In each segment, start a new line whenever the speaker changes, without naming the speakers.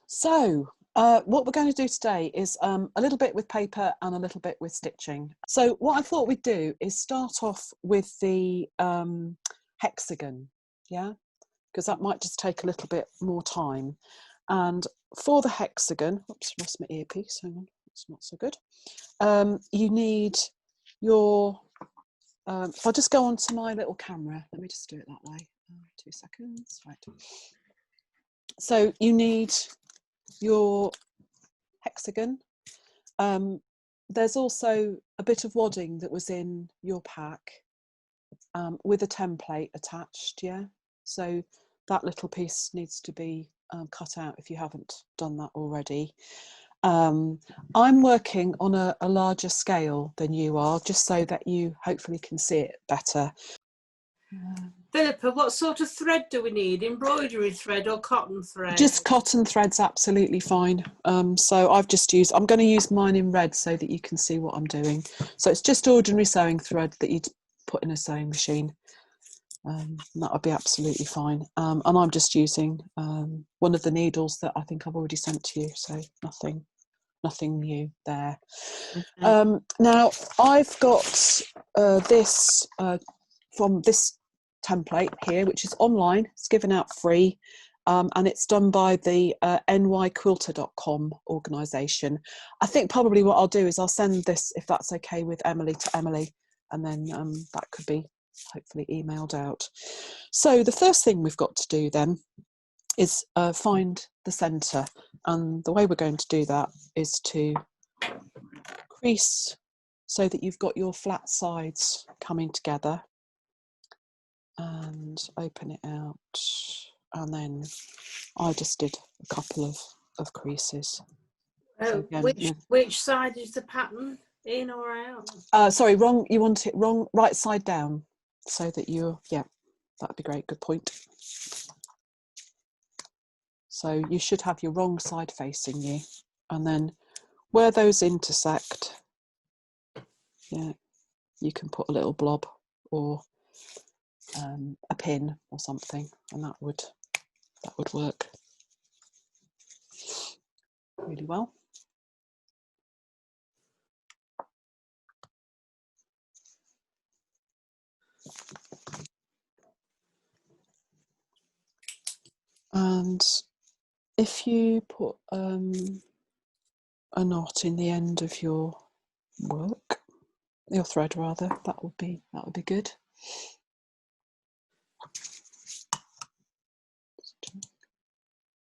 So what we're going to do today is a little bit with paper and a little bit with stitching. So what I thought we'd do is start off with the hexagon, yeah, because that might just take a little bit more time. And for the hexagon, oops, lost my earpiece, hang on, it's not so good. You need your, if I just go onto my little camera, let me just do it that way, 2 seconds, right. So you need your hexagon. There's also a bit of wadding that was in your pack with a template attached, yeah? So that little piece needs to be cut out if you haven't done that already. I'm working on a larger scale than you are, just so that you hopefully can see it better.
Philippa, what sort of thread do we need? Embroidery thread or cotton thread?
Just cotton thread's absolutely fine. So I've just used, I'm going to use mine in red so that you can see what I'm doing. So it's just ordinary sewing thread that you'd put in a sewing machine. That would be absolutely fine. And I'm just using one of the needles that I think I've already sent to you, so nothing new there.
Okay.
Now I've got this from this template here, which is online. It's given out free, and it's done by the nyquilter.com organisation. I think probably what I'll do is I'll send this, if that's okay with Emily, to Emily, and then that could be hopefully emailed out. So the first thing we've got to do then is find the centre, and the way we're going to do that is to crease so that you've got your flat sides coming together, and open it out, and then I just did a couple of creases.
Oh,
so again,
which side is the pattern, in or out?
Sorry, wrong, you want it wrong, right side down, so that you're, yeah, that'd be great, good point. So you should have your wrong side facing you, and then where those intersect, yeah, you can put a little blob or a pin or something, and that would work really well. And if you put a knot in the end of your work, your thread rather, that would be good.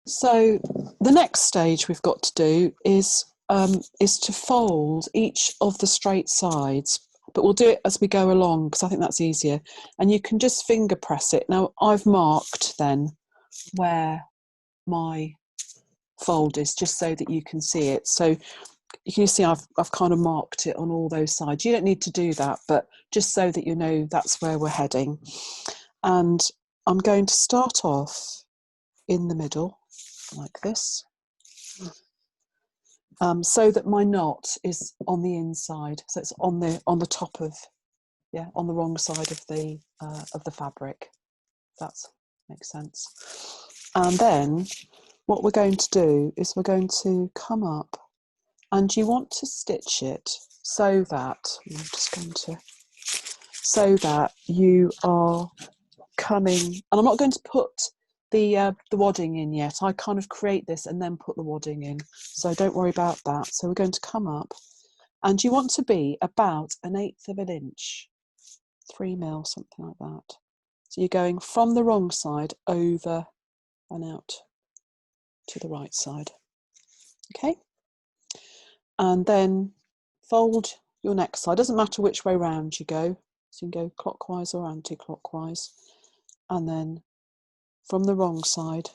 So the next stage we've got to do is to fold each of the straight sides, but we'll do it as we go along because I think that's easier. And you can just finger press it. Now I've marked then where my fold is, just so that you can see it. So you can see I've kind of marked it on all those sides. You don't need to do that, but just so that you know that's where we're heading. And I'm going to start off in the middle like this, so that my knot is on the inside, so it's on the top of, yeah, on the wrong side of the fabric. That makes sense. And then what we're going to do is we're going to come up, and you want to stitch it so that, I'm just going to, so that you are coming, and I'm not going to put the wadding in yet. I kind of create this and then put the wadding in, so don't worry about that. So we're going to come up, and you want to be about 1/8 of an inch, 3 mil, something like that. So you're going from the wrong side over and out to the right side, okay? And then fold your next side. Doesn't matter which way round you go, so you can go clockwise or anti-clockwise, and then from the wrong side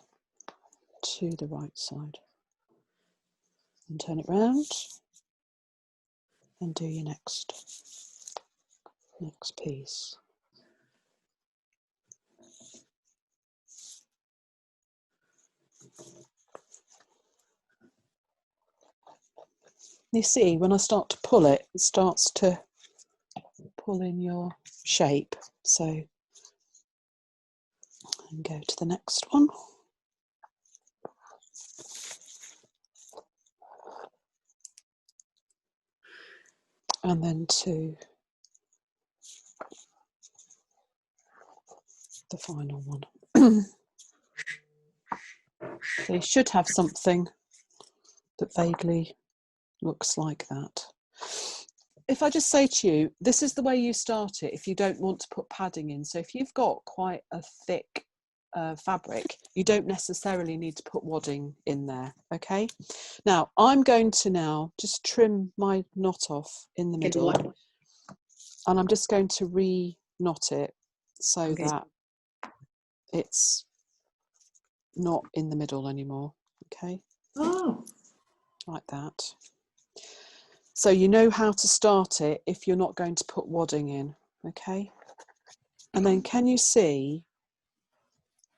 to the right side, and turn it round and do your next piece. You see, when I start to pull it, it starts to pull in your shape. So, and go to the next one. and then to the final one. So you should have something that vaguely looks like that. If I just say to you, this is the way you start it if you don't want to put padding in. So if you've got quite a thick fabric, you don't necessarily need to put wadding in there, okay? Now, I'm going to now just trim my knot off in the middle, and I'm just going to re-knot it so that it's not in the middle anymore, okay?
Oh.
Like that. So you know how to start it if you're not going to put wadding in, okay? And then can you see,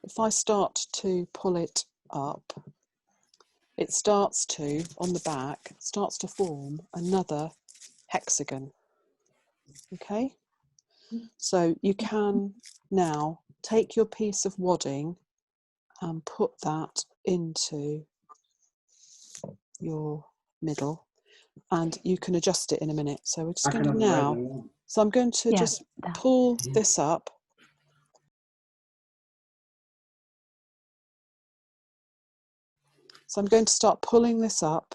if I start to pull it up, it starts to, on the back, starts to form another hexagon, okay? So you can now take your piece of wadding and put that into your middle, and you can adjust it in a minute. So we're just going to now, so I'm going to just pull this up. So I'm going to start pulling this up.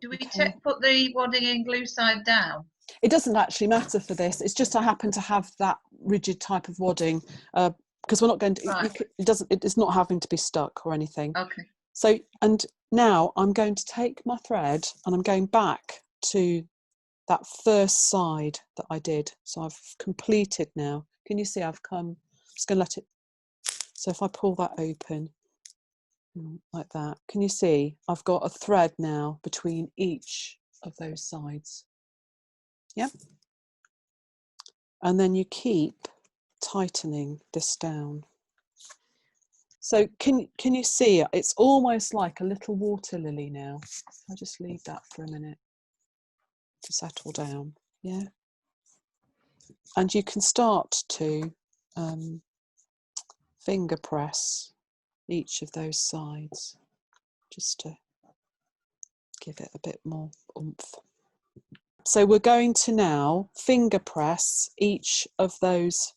Do we put the wadding in glue side down?
It doesn't actually matter for this. It's just I happen to have that rigid type of wadding because we're not going to.
Right.
It's not having to be stuck or anything.
Okay.
So, and now I'm going to take my thread and I'm going back to that first side that I did. So I've completed now. Can you see I've come? I'm just going to let it. So if I pull that open like that, can you see I've got a thread now between each of those sides? Yeah. And then you keep tightening this down. So can you see it's almost like a little water lily now. I'll just leave that for a minute to settle down. Yeah. And you can start to finger press each of those sides just to give it a bit more oomph. So we're going to now finger press each of those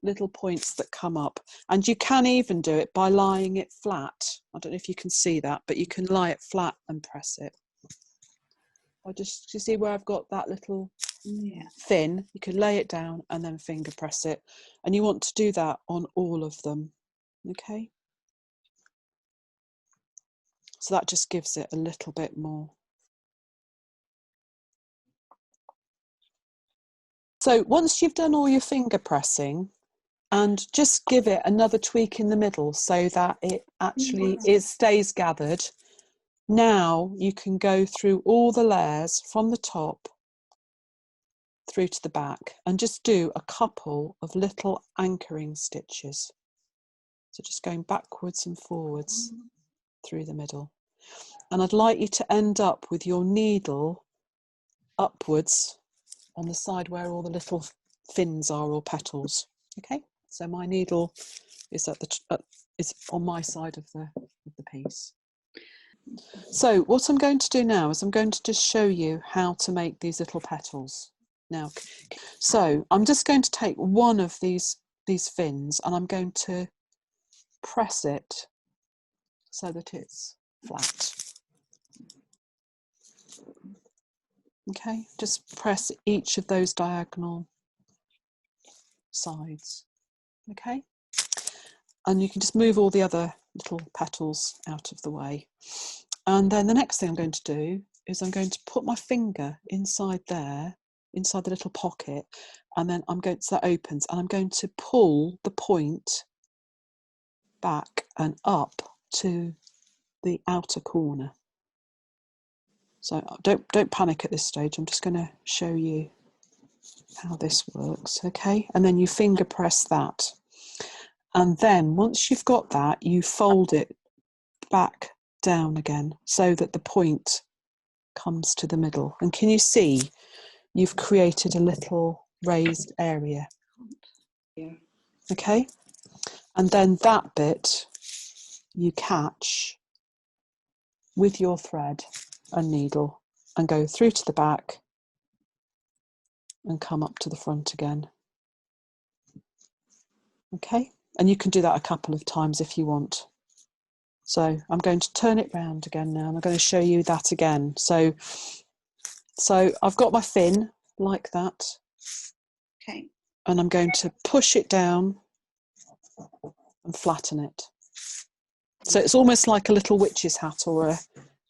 little points that come up, and you can even do it by lying it flat. I don't know if you can see that, but you can lie it flat and press it. You see where I've got that little fin? You can lay it down and then finger press it, and you want to do that on all of them, okay? So that just gives it a little bit more. So once you've done all your finger pressing, and just give it another tweak in the middle so that it actually stays gathered. Now you can go through all the layers from the top through to the back and just do a couple of little anchoring stitches. So just going backwards and forwards through the middle. And I'd like you to end up with your needle upwards on the side where all the little fins are, or petals, okay? So my needle is is on my side of the piece. So what I'm going to do now is I'm going to just show you how to make these little petals. Now, so I'm just going to take one of these fins and I'm going to press it so that it's flat. Okay, just press each of those diagonal sides. Okay, and you can just move all the other little petals out of the way. And then the next thing I'm going to do is I'm going to put my finger inside there, inside the little pocket, and then so that opens, and I'm going to pull the point back and up to the outer corner. So don't panic at this stage. I'm just going to show you how this works, okay? And then you finger press that. And then once you've got that, you fold it back down again so that the point comes to the middle. And can you see you've created a little raised area?
Yeah.
Okay? And then that bit you catch with your thread and needle and go through to the back and come up to the front again. Okay, and you can do that a couple of times if you want. So I'm going to turn it round again now, and I'm going to show you that again. So I've got my fin like that.
Okay.
And I'm going to push it down and flatten it. So it's almost like a little witch's hat, or a,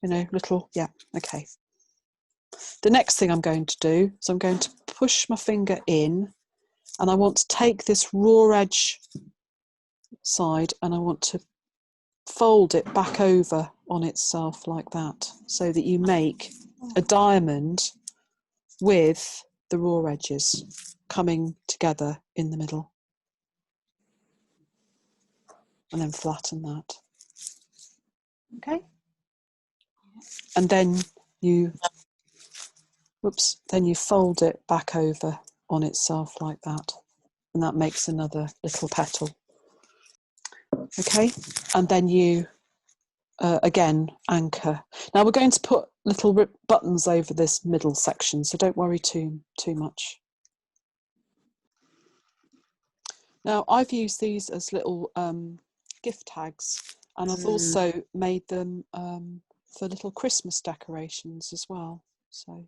you know, little, yeah, okay. The next thing I'm going to do is I'm going to push my finger in, and I want to take this raw edge side and I want to fold it back over on itself like that, so that you make a diamond with the raw edges coming together in the middle. And then flatten that. Okay. And then you, whoops, then you fold it back over on itself like that. And that makes another little petal. Okay. And then you, again, anchor. Now we're going to put little buttons over this middle section, so don't worry too much. Now I've used these as little gift tags, and I've also made them for little Christmas decorations as well. So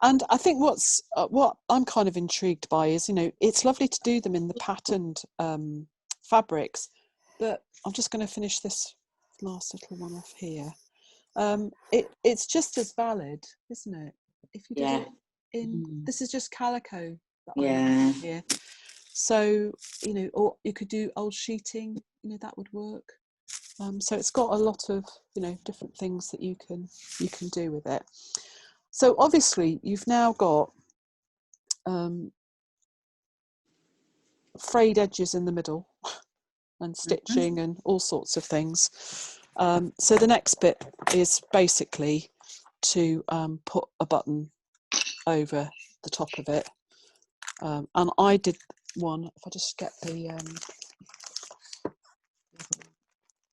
and I think what I'm kind of intrigued by is, you know, it's lovely to do them in the patterned fabrics, but I'm just going to finish this last little one off here. It's just as valid, isn't it? If you did it in, this is just calico that I have here. So, you know, or you could do old sheeting, you know, that would work. So it's got a lot of, you know, different things that you can do with it. So obviously you've now got frayed edges in the middle and stitching and all sorts of things. So the next bit is basically to put a button over the top of it. And I did one, if I just get the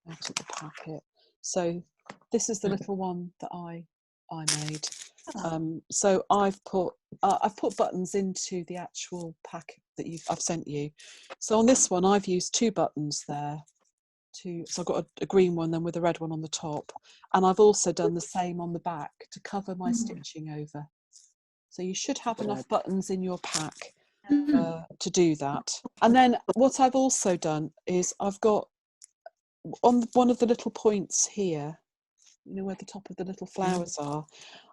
out of the packet. So this is the little one that I made. So I've put buttons into the actual packet that I've sent you. So on this one I've used 2 buttons there. So I've got a green one then with a red one on the top, and I've also done the same on the back to cover my stitching over. So you should have enough buttons in your pack to do that. And then what I've also done is I've got on one of the little points here, you know, where the top of the little flowers are,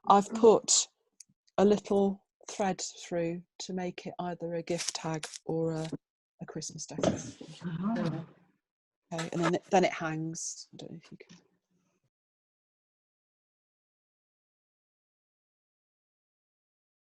I've put a little thread through to make it either a gift tag or a Christmas decoration. Okay, and then it hangs. I don't know if you can